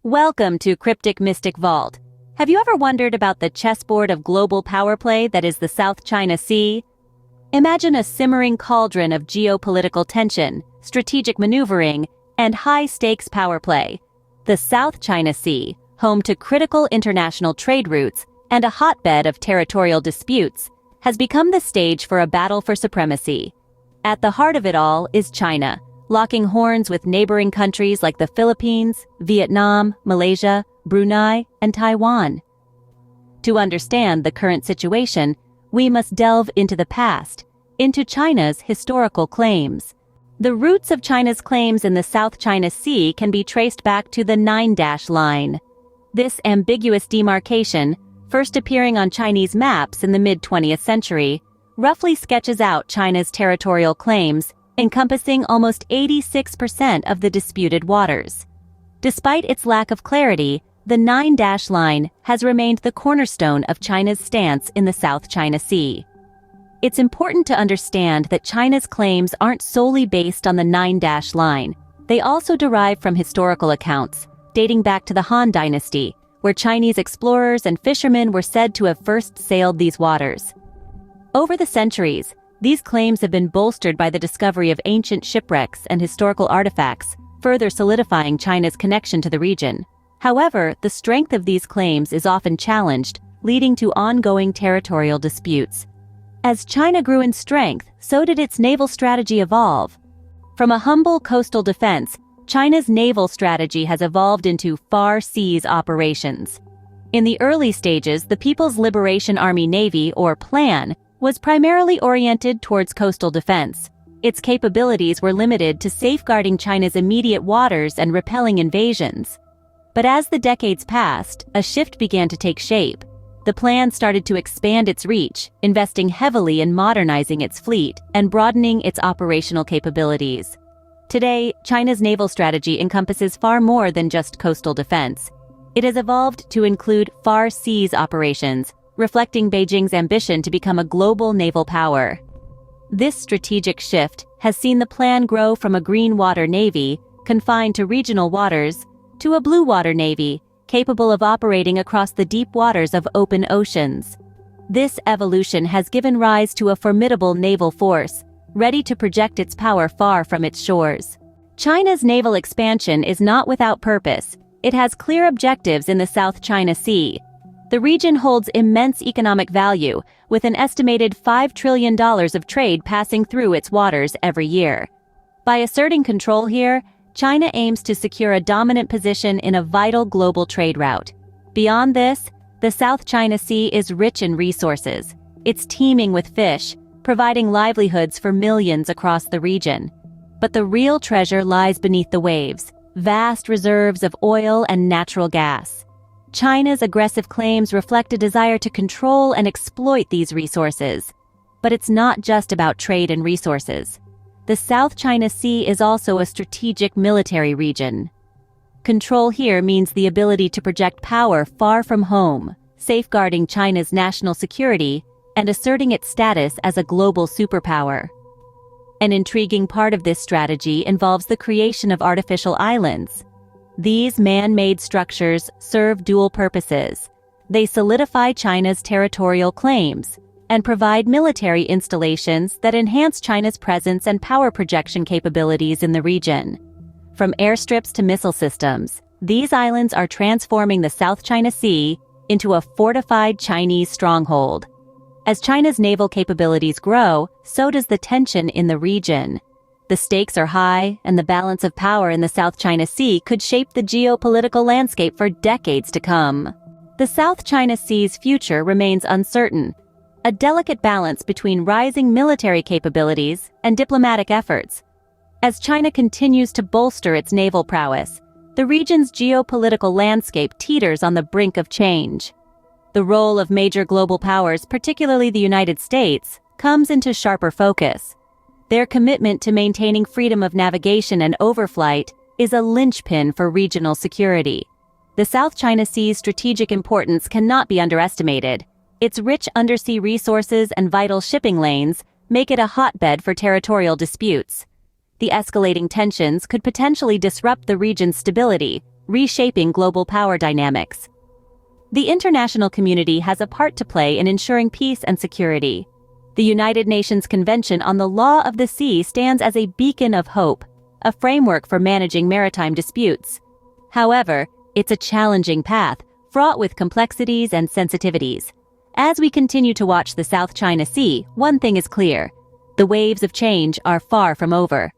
Welcome to Cryptic Mystic Vault. Have you ever wondered about the chessboard of global power play that is the South China Sea? Imagine a simmering cauldron of geopolitical tension, strategic maneuvering, and high-stakes power play. The South China Sea, home to critical international trade routes and a hotbed of territorial disputes, has become the stage for a battle for supremacy. At the heart of it all is China, locking horns with neighboring countries like the Philippines, Vietnam, Malaysia, Brunei, and Taiwan. To understand the current situation, we must delve into the past, into China's historical claims. The roots of China's claims in the South China Sea can be traced back to the Nine-Dash Line. This ambiguous demarcation, first appearing on Chinese maps in the mid-20th century, roughly sketches out China's territorial claims, encompassing almost 86% of the disputed waters. Despite its lack of clarity, the Nine-Dash Line has remained the cornerstone of China's stance in the South China Sea. It's important to understand that China's claims aren't solely based on the Nine-Dash Line. They also derive from historical accounts, dating back to the Han Dynasty, where Chinese explorers and fishermen were said to have first sailed these waters. Over the centuries, these claims have been bolstered by the discovery of ancient shipwrecks and historical artifacts, further solidifying China's connection to the region. However, the strength of these claims is often challenged, leading to ongoing territorial disputes. As China grew in strength, so did its naval strategy evolve. From a humble coastal defense, China's naval strategy has evolved into far seas operations. In the early stages, the People's Liberation Army Navy, or PLAN, was primarily oriented towards coastal defense. Its capabilities were limited to safeguarding China's immediate waters and repelling invasions. But as the decades passed, a shift began to take shape. The plan started to expand its reach, investing heavily in modernizing its fleet and broadening its operational capabilities. Today, China's naval strategy encompasses far more than just coastal defense. It has evolved to include far seas operations, reflecting Beijing's ambition to become a global naval power. This strategic shift has seen the plan grow from a green water navy, confined to regional waters, to a blue water navy, capable of operating across the deep waters of open oceans. This evolution has given rise to a formidable naval force, ready to project its power far from its shores. China's naval expansion is not without purpose. It has clear objectives in the South China Sea. The region holds immense economic value, with an estimated $5 trillion of trade passing through its waters every year. By asserting control here, China aims to secure a dominant position in a vital global trade route. Beyond this, the South China Sea is rich in resources. It's teeming with fish, providing livelihoods for millions across the region. But the real treasure lies beneath the waves, vast reserves of oil and natural gas. China's aggressive claims reflect a desire to control and exploit these resources. But it's not just about trade and resources. The South China Sea is also a strategic military region. Control here means the ability to project power far from home, safeguarding China's national security and asserting its status as a global superpower. An intriguing part of this strategy involves the creation of artificial islands. These man-made structures serve dual purposes. They solidify China's territorial claims and provide military installations that enhance China's presence and power projection capabilities in the region. From airstrips to missile systems, these islands are transforming the South China Sea into a fortified Chinese stronghold. As China's naval capabilities grow, so does the tension in the region. The stakes are high, and the balance of power in the South China Sea could shape the geopolitical landscape for decades to come. The South China Sea's future remains uncertain, a delicate balance between rising military capabilities and diplomatic efforts. As China continues to bolster its naval prowess, the region's geopolitical landscape teeters on the brink of change. The role of major global powers, particularly the United States, comes into sharper focus. Their commitment to maintaining freedom of navigation and overflight is a linchpin for regional security. The South China Sea's strategic importance cannot be underestimated. Its rich undersea resources and vital shipping lanes make it a hotbed for territorial disputes. The escalating tensions could potentially disrupt the region's stability, reshaping global power dynamics. The international community has a part to play in ensuring peace and security. The United Nations Convention on the Law of the Sea stands as a beacon of hope, a framework for managing maritime disputes. However, it's a challenging path, fraught with complexities and sensitivities. As we continue to watch the South China Sea, one thing is clear: the waves of change are far from over.